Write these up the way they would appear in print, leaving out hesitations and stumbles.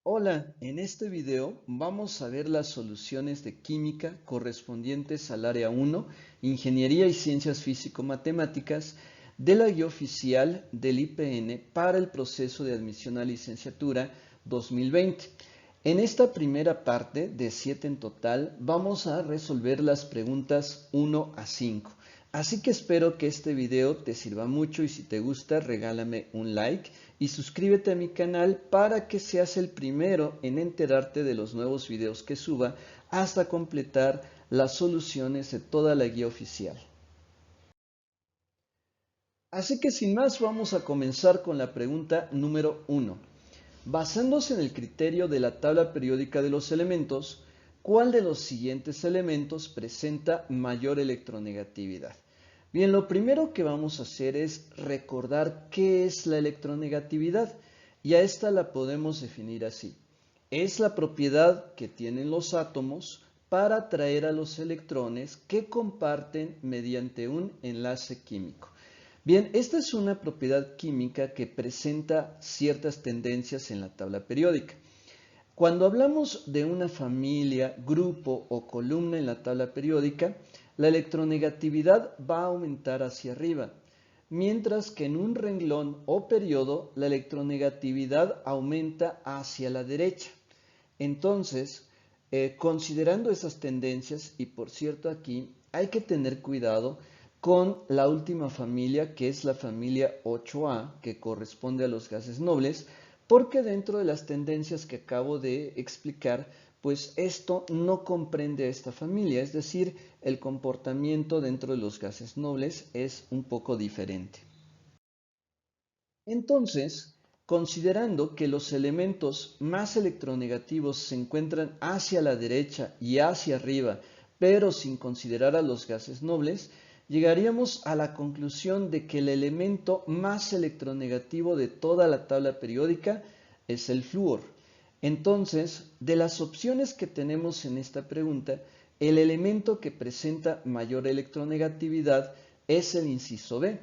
Hola, en este video vamos a ver las soluciones de química correspondientes al área 1, Ingeniería y Ciencias Físico-Matemáticas, de la guía oficial del IPN para el proceso de admisión a licenciatura 2020. En esta primera parte, de 7 en total, vamos a resolver las preguntas 1 a 5. Así que espero que este video te sirva mucho y si te gusta regálame un like y suscríbete a mi canal para que seas el primero en enterarte de los nuevos videos que suba hasta completar las soluciones de toda la guía oficial. Así que sin más vamos a comenzar con la pregunta número 1. Basándose en el criterio de la tabla periódica de los elementos, ¿cuál de los siguientes elementos presenta mayor electronegatividad? Bien, lo primero que vamos a hacer es recordar qué es la electronegatividad y a esta la podemos definir así. Es la propiedad que tienen los átomos para atraer a los electrones que comparten mediante un enlace químico. Bien, esta es una propiedad química que presenta ciertas tendencias en la tabla periódica. Cuando hablamos de una familia, grupo o columna en la tabla periódica, la electronegatividad va a aumentar hacia arriba, mientras que en un renglón o periodo la electronegatividad aumenta hacia la derecha. Entonces, considerando esas tendencias, y por cierto aquí hay que tener cuidado con la última familia, que es la familia 8A, que corresponde a los gases nobles, porque dentro de las tendencias que acabo de explicar, pues esto no comprende a esta familia, es decir, el comportamiento dentro de los gases nobles es un poco diferente. Entonces, considerando que los elementos más electronegativos se encuentran hacia la derecha y hacia arriba, pero sin considerar a los gases nobles, llegaríamos a la conclusión de que el elemento más electronegativo de toda la tabla periódica es el flúor. Entonces, de las opciones que tenemos en esta pregunta, el elemento que presenta mayor electronegatividad es el inciso B.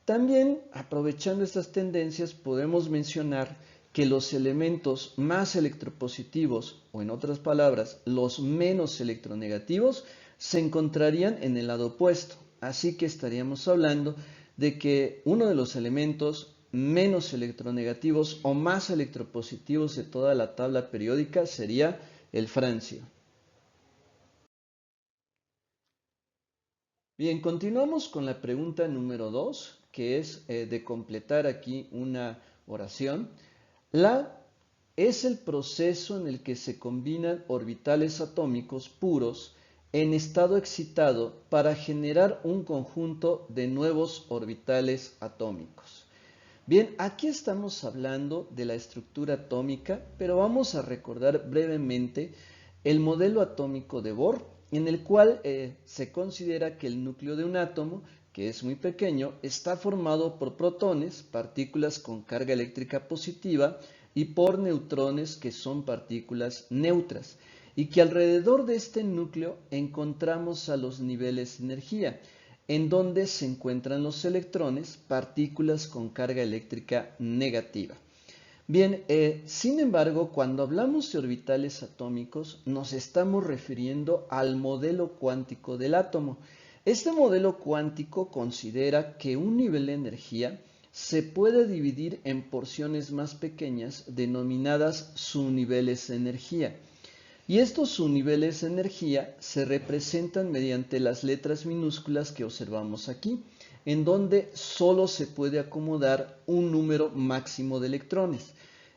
También, aprovechando estas tendencias, podemos mencionar que los elementos más electropositivos, o en otras palabras, los menos electronegativos, se encontrarían en el lado opuesto. Así que estaríamos hablando de que uno de los elementos menos electronegativos o más electropositivos de toda la tabla periódica sería el francio. Bien, continuamos con la pregunta número 2, que es de completar aquí una oración. La es el proceso en el que se combinan orbitales atómicos puros en estado excitado para generar un conjunto de nuevos orbitales atómicos. Bien, aquí estamos hablando de la estructura atómica, pero vamos a recordar brevemente el modelo atómico de Bohr, en el cual se considera que el núcleo de un átomo, que es muy pequeño, está formado por protones, partículas con carga eléctrica positiva, y por neutrones, que son partículas neutras, y que alrededor de este núcleo encontramos a los niveles de energía, en donde se encuentran los electrones, partículas con carga eléctrica negativa. Bien, sin embargo, cuando hablamos de orbitales atómicos, nos estamos refiriendo al modelo cuántico del átomo. Este modelo cuántico considera que un nivel de energía se puede dividir en porciones más pequeñas denominadas subniveles de energía. Y estos subniveles de energía se representan mediante las letras minúsculas que observamos aquí, en donde solo se puede acomodar un número máximo de electrones.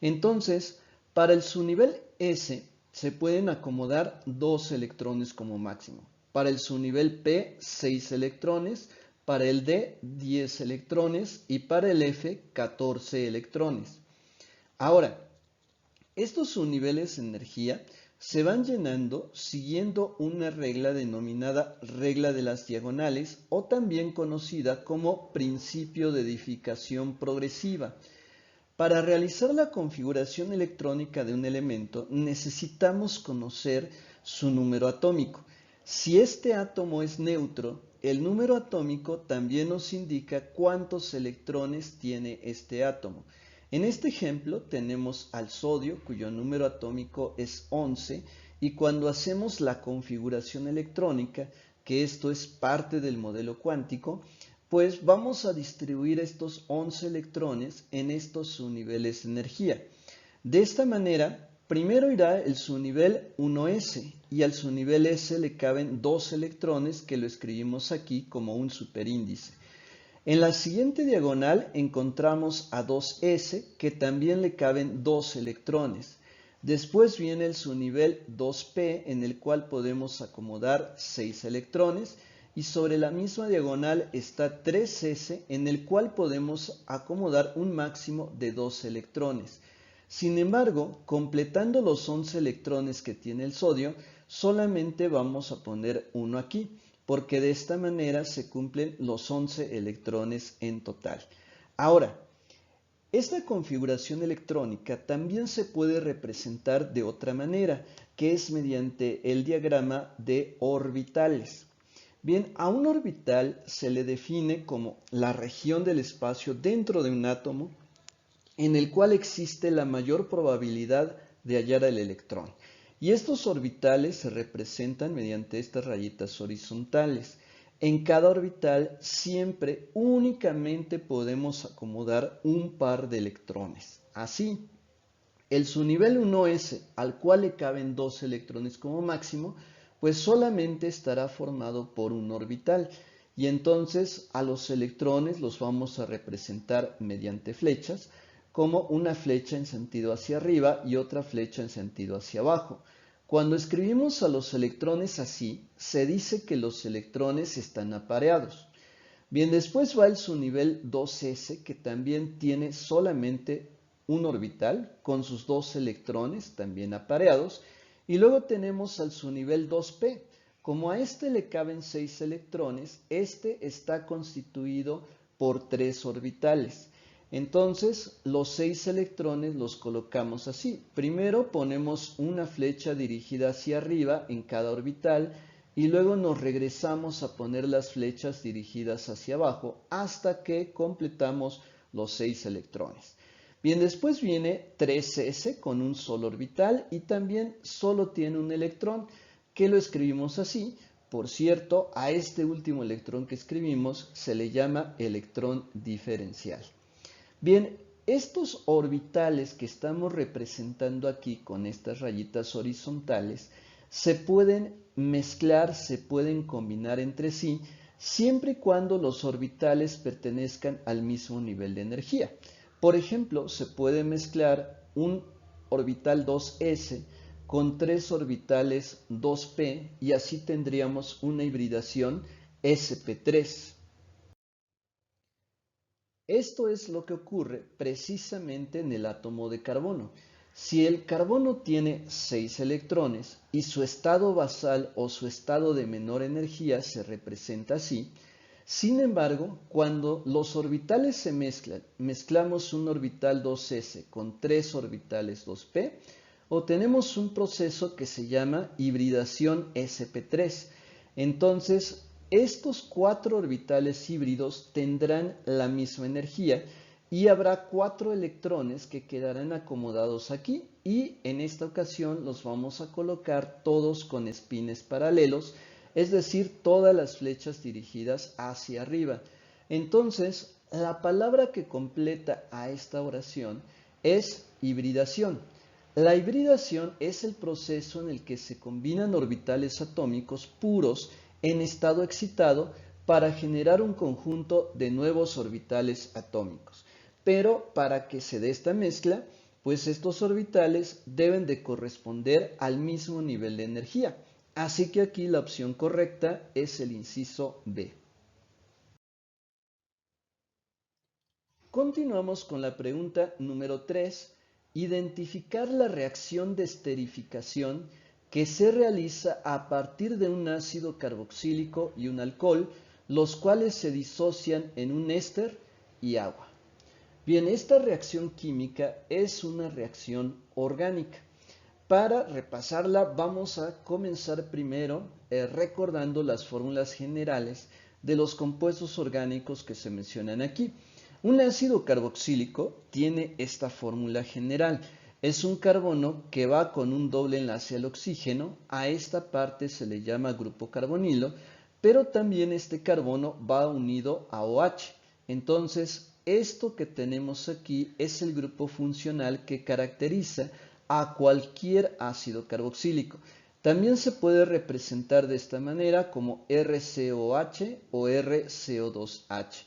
Entonces, para el subnivel S se pueden acomodar 2 electrones como máximo. Para el subnivel P, 6 electrones. Para el D, 10 electrones. Y para el F, 14 electrones. Ahora, estos subniveles de energía se van llenando siguiendo una regla denominada regla de las diagonales o también conocida como principio de edificación progresiva. Para realizar la configuración electrónica de un elemento necesitamos conocer su número atómico. Si este átomo es neutro, el número atómico también nos indica cuántos electrones tiene este átomo. En este ejemplo tenemos al sodio, cuyo número atómico es 11, y cuando hacemos la configuración electrónica, que esto es parte del modelo cuántico, pues vamos a distribuir estos 11 electrones en estos subniveles de energía. De esta manera, primero irá el subnivel 1s y al subnivel s le caben 2 electrones que lo escribimos aquí como un superíndice. En la siguiente diagonal encontramos a 2s que también le caben 2 electrones. Después viene el subnivel 2p en el cual podemos acomodar 6 electrones y sobre la misma diagonal está 3s en el cual podemos acomodar un máximo de 2 electrones. Sin embargo, completando los 11 electrones que tiene el sodio, solamente vamos a poner uno aquí, porque de esta manera se cumplen los 11 electrones en total. Ahora, esta configuración electrónica también se puede representar de otra manera, que es mediante el diagrama de orbitales. Bien, a un orbital se le define como la región del espacio dentro de un átomo en el cual existe la mayor probabilidad de hallar el electrón. Y estos orbitales se representan mediante estas rayitas horizontales. En cada orbital siempre únicamente podemos acomodar un par de electrones. Así, el subnivel 1s, al cual le caben 2 electrones como máximo, pues solamente estará formado por un orbital. Y entonces a los electrones los vamos a representar mediante flechas, como una flecha en sentido hacia arriba y otra flecha en sentido hacia abajo. Cuando escribimos a los electrones así, se dice que los electrones están apareados. Bien, después va el subnivel 2s, que también tiene solamente un orbital con sus 2 electrones también apareados. Y luego tenemos al subnivel 2p. Como a este le caben 6 electrones, este está constituido por 3 orbitales. Entonces, los 6 electrones los colocamos así. Primero ponemos una flecha dirigida hacia arriba en cada orbital y luego nos regresamos a poner las flechas dirigidas hacia abajo hasta que completamos los 6 electrones. Bien, después viene 3s con un solo orbital y también solo tiene un electrón, que lo escribimos así. Por cierto, a este último electrón que escribimos se le llama electrón diferencial. Bien, estos orbitales que estamos representando aquí con estas rayitas horizontales se pueden mezclar, se pueden combinar entre sí, siempre y cuando los orbitales pertenezcan al mismo nivel de energía. Por ejemplo, se puede mezclar un orbital 2s con 3 orbitales 2p y así tendríamos una hibridación sp3. Esto es lo que ocurre precisamente en el átomo de carbono. Si el carbono tiene 6 electrones y su estado basal o su estado de menor energía se representa así, sin embargo, cuando los orbitales se mezclan, mezclamos un orbital 2s con 3 orbitales 2p, obtenemos un proceso que se llama hibridación sp3. Entonces, estos 4 orbitales híbridos tendrán la misma energía y habrá 4 electrones que quedarán acomodados aquí y en esta ocasión los vamos a colocar todos con espines paralelos, es decir, todas las flechas dirigidas hacia arriba. Entonces, la palabra que completa a esta oración es hibridación. La hibridación es el proceso en el que se combinan orbitales atómicos puros en estado excitado para generar un conjunto de nuevos orbitales atómicos. Pero para que se dé esta mezcla, pues estos orbitales deben de corresponder al mismo nivel de energía. Así que aquí la opción correcta es el inciso B. Continuamos con la pregunta número 3. Identificar la reacción de esterificación que se realiza a partir de un ácido carboxílico y un alcohol, los cuales se disocian en un éster y agua. Bien, esta reacción química es una reacción orgánica. Para repasarla vamos a comenzar primero recordando las fórmulas generales de los compuestos orgánicos que se mencionan aquí. Un ácido carboxílico tiene esta fórmula general. Es un carbono que va con un doble enlace al oxígeno. A esta parte se le llama grupo carbonilo, pero también este carbono va unido a OH. Entonces, esto que tenemos aquí es el grupo funcional que caracteriza a cualquier ácido carboxílico. También se puede representar de esta manera como RCOH o RCO2H.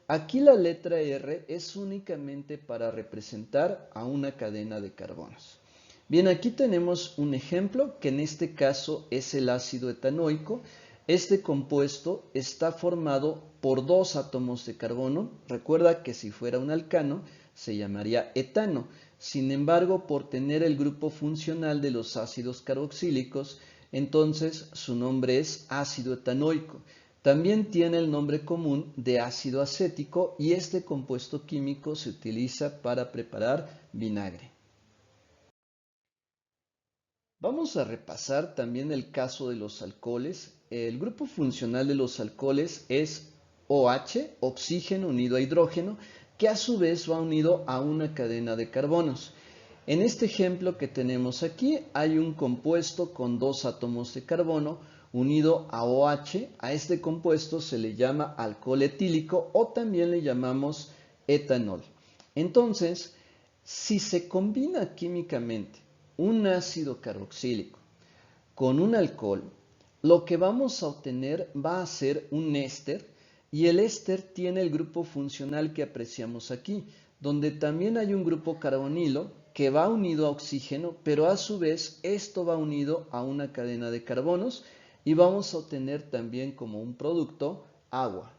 Aquí la letra R es únicamente para representar a una cadena de carbonos. Bien, aquí tenemos un ejemplo que en este caso es el ácido etanoico. Este compuesto está formado por dos átomos de carbono. Recuerda que si fuera un alcano se llamaría etano. Sin embargo, por tener el grupo funcional de los ácidos carboxílicos, entonces su nombre es ácido etanoico. También tiene el nombre común de ácido acético y este compuesto químico se utiliza para preparar vinagre. Vamos a repasar también el caso de los alcoholes. El grupo funcional de los alcoholes es OH, oxígeno unido a hidrógeno, que a su vez va unido a una cadena de carbonos. En este ejemplo que tenemos aquí hay un compuesto con dos átomos de carbono unido a OH. A este compuesto se le llama alcohol etílico o también le llamamos etanol. Entonces, si se combina químicamente un ácido carboxílico con un alcohol, lo que vamos a obtener va a ser un éster y el éster tiene el grupo funcional que apreciamos aquí, donde también hay un grupo carbonilo que va unido a oxígeno, pero a su vez esto va unido a una cadena de carbonos y vamos a obtener también como un producto agua.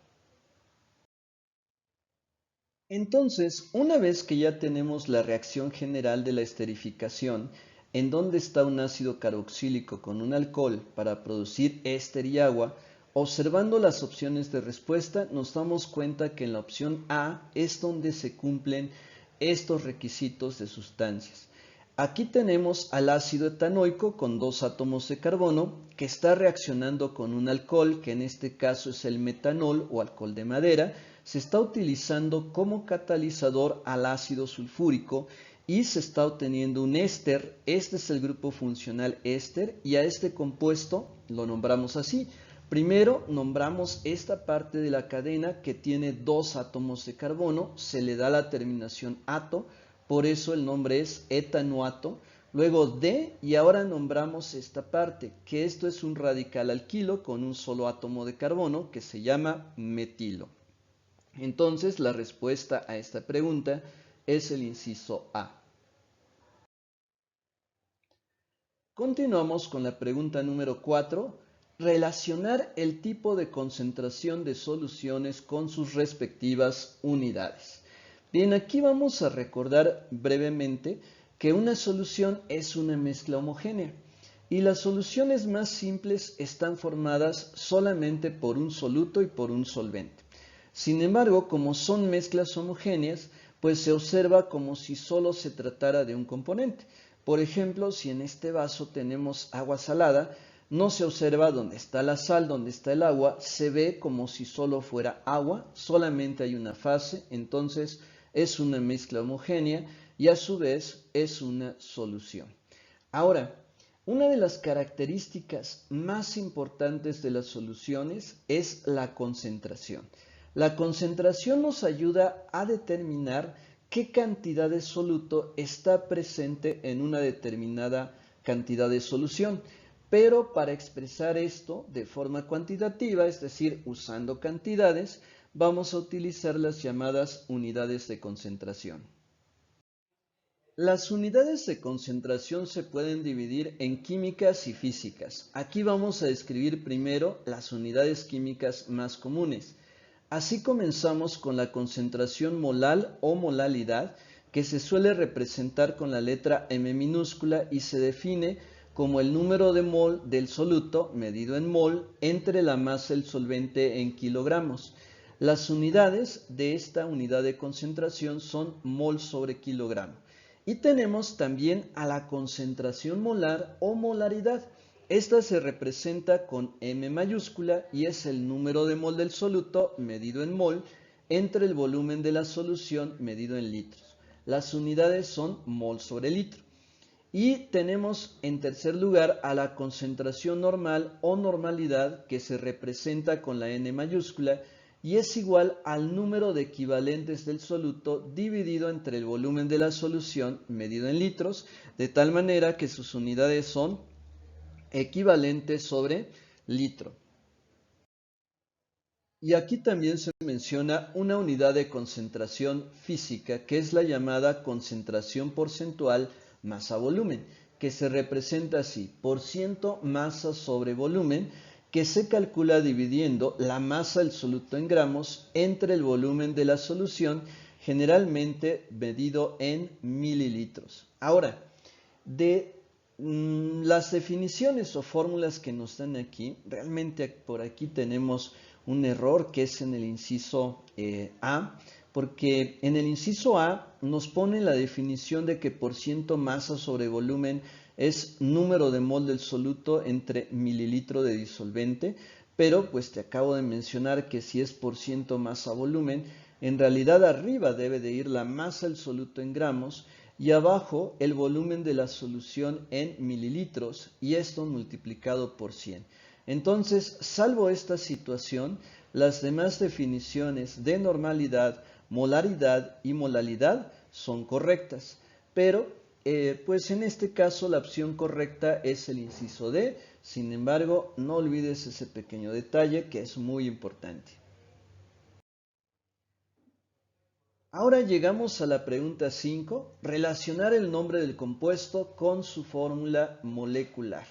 Entonces, una vez que ya tenemos la reacción general de la esterificación, en donde está un ácido carboxílico con un alcohol para producir éster y agua, observando las opciones de respuesta, nos damos cuenta que en la opción A es donde se cumplen estos requisitos de sustancias. Aquí tenemos al ácido etanoico con dos átomos de carbono que está reaccionando con un alcohol, que en este caso es el metanol o alcohol de madera. Se está utilizando como catalizador al ácido sulfúrico y se está obteniendo un éster. Este es el grupo funcional éster y a este compuesto lo nombramos así. Primero nombramos esta parte de la cadena que tiene dos átomos de carbono, se le da la terminación ato, por eso el nombre es etanoato. Luego D, y ahora nombramos esta parte, que esto es un radical alquilo con un solo átomo de carbono que se llama metilo. Entonces la respuesta a esta pregunta es el inciso A. Continuamos con la pregunta número 4. Relacionar el tipo de concentración de soluciones con sus respectivas unidades. Bien, aquí vamos a recordar brevemente que una solución es una mezcla homogénea y las soluciones más simples están formadas solamente por un soluto y por un solvente. Sin embargo, como son mezclas homogéneas, pues se observa como si solo se tratara de un componente. Por ejemplo, si en este vaso tenemos agua salada, no se observa dónde está la sal, dónde está el agua, se ve como si solo fuera agua, solamente hay una fase, entonces es una mezcla homogénea y a su vez es una solución. Ahora, una de las características más importantes de las soluciones es la concentración. La concentración nos ayuda a determinar qué cantidad de soluto está presente en una determinada cantidad de solución. Pero para expresar esto de forma cuantitativa, es decir, usando cantidades, vamos a utilizar las llamadas unidades de concentración. Las unidades de concentración se pueden dividir en químicas y físicas. Aquí vamos a describir primero las unidades químicas más comunes. Así comenzamos con la concentración molal o molalidad, que se suele representar con la letra M minúscula y se define como el número de mol del soluto medido en mol entre la masa del solvente en kilogramos. Las unidades de esta unidad de concentración son mol sobre kilogramo. Y tenemos también a la concentración molar o molaridad. Esta se representa con M mayúscula y es el número de mol del soluto medido en mol entre el volumen de la solución medido en litros. Las unidades son mol sobre litro. Y tenemos en tercer lugar a la concentración normal o normalidad, que se representa con la N mayúscula y es igual al número de equivalentes del soluto dividido entre el volumen de la solución medido en litros, de tal manera que sus unidades son equivalentes sobre litro. Y aquí también se menciona una unidad de concentración física, que es la llamada concentración porcentual masa-volumen, que se representa así: % masa sobre volumen, que se calcula dividiendo la masa del soluto en gramos entre el volumen de la solución, generalmente medido en mililitros. Ahora, de las definiciones o fórmulas que nos dan aquí, realmente por aquí tenemos un error, que es en el inciso A, porque en el inciso A nos pone la definición de que % masa sobre volumen es número de mol del soluto entre mililitro de disolvente, pero pues te acabo de mencionar que si es % masa volumen, en realidad arriba debe de ir la masa del soluto en gramos y abajo el volumen de la solución en mililitros, y esto multiplicado por 100. Entonces, salvo esta situación, las demás definiciones de normalidad, molaridad y molalidad son correctas, pero pues en este caso la opción correcta es el inciso D. Sin embargo, no olvides ese pequeño detalle que es muy importante. Ahora llegamos a la pregunta 5, relacionar el nombre del compuesto con su fórmula molecular.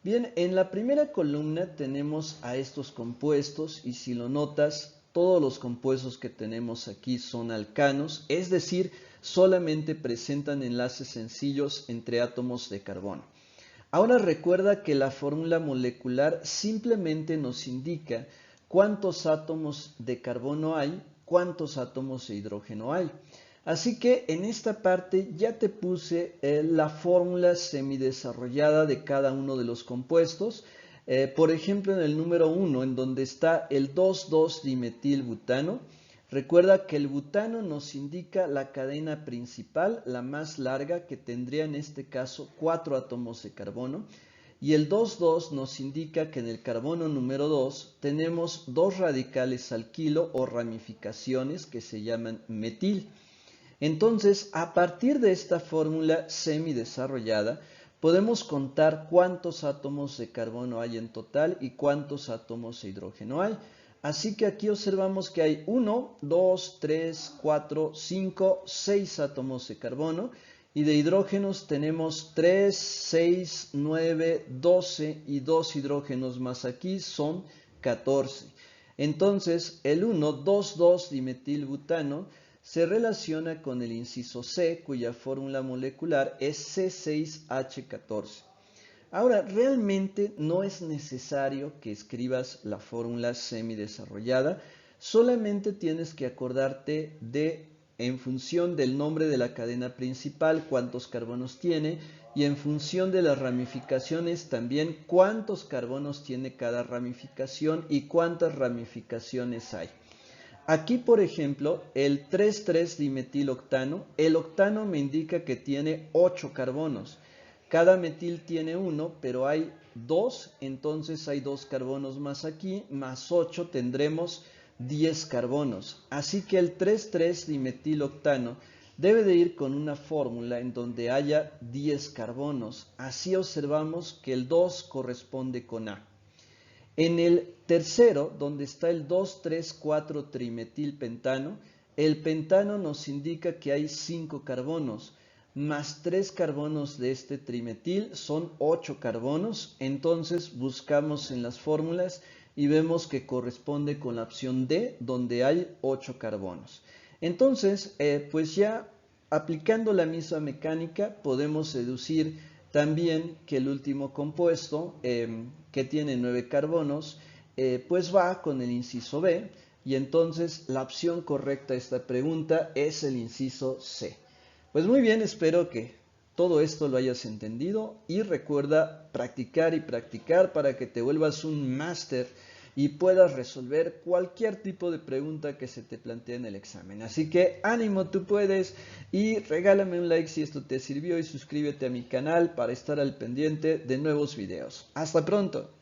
Bien, en la primera columna tenemos a estos compuestos y si lo notas, todos los compuestos que tenemos aquí son alcanos, es decir, solamente presentan enlaces sencillos entre átomos de carbono. Ahora recuerda que la fórmula molecular simplemente nos indica cuántos átomos de carbono hay, cuántos átomos de hidrógeno hay. Así que en esta parte ya te puse la fórmula semidesarrollada de cada uno de los compuestos. Por ejemplo, en el número 1, en donde está el 2,2-dimetilbutano, recuerda que el butano nos indica la cadena principal, la más larga, que tendría en este caso 4 átomos de carbono. Y el 2,2 nos indica que en el carbono número 2 tenemos 2 radicales alquilo o ramificaciones que se llaman metil. Entonces, a partir de esta fórmula semidesarrollada, podemos contar cuántos átomos de carbono hay en total y cuántos átomos de hidrógeno hay. Así que aquí observamos que hay 1, 2, 3, 4, 5, 6 átomos de carbono y de hidrógenos tenemos 3, 6, 9, 12 y 2 hidrógenos más aquí son 14. Entonces, el 1,2,2-dimetilbutano se relaciona con el inciso C, cuya fórmula molecular es C6H14. Ahora, realmente no es necesario que escribas la fórmula semidesarrollada, solamente tienes que acordarte de, en función del nombre de la cadena principal, cuántos carbonos tiene, y en función de las ramificaciones también cuántos carbonos tiene cada ramificación y cuántas ramificaciones hay. Aquí, por ejemplo, el 3,3-dimetiloctano, el octano me indica que tiene 8 carbonos. Cada metil tiene 1, pero hay 2, entonces hay 2 carbonos más aquí, más 8 tendremos 10 carbonos. Así que el 3,3-dimetiloctano debe de ir con una fórmula en donde haya 10 carbonos. Así observamos que el 2 corresponde con A. En el tercero, donde está el 2,3,4-trimetilpentano, el pentano nos indica que hay 5 carbonos, más 3 carbonos de este trimetil son 8 carbonos. Entonces buscamos en las fórmulas y vemos que corresponde con la opción D, donde hay 8 carbonos. Entonces, pues ya aplicando la misma mecánica, podemos deducir también que el último compuesto, que tiene 9 carbonos, pues va con el inciso B, y entonces la opción correcta a esta pregunta es el inciso C. Pues muy bien, espero que todo esto lo hayas entendido y recuerda practicar y practicar para que te vuelvas un máster y puedas resolver cualquier tipo de pregunta que se te plantee en el examen. Así que ánimo, tú puedes, y regálame un like si esto te sirvió y suscríbete a mi canal para estar al pendiente de nuevos videos. ¡Hasta pronto!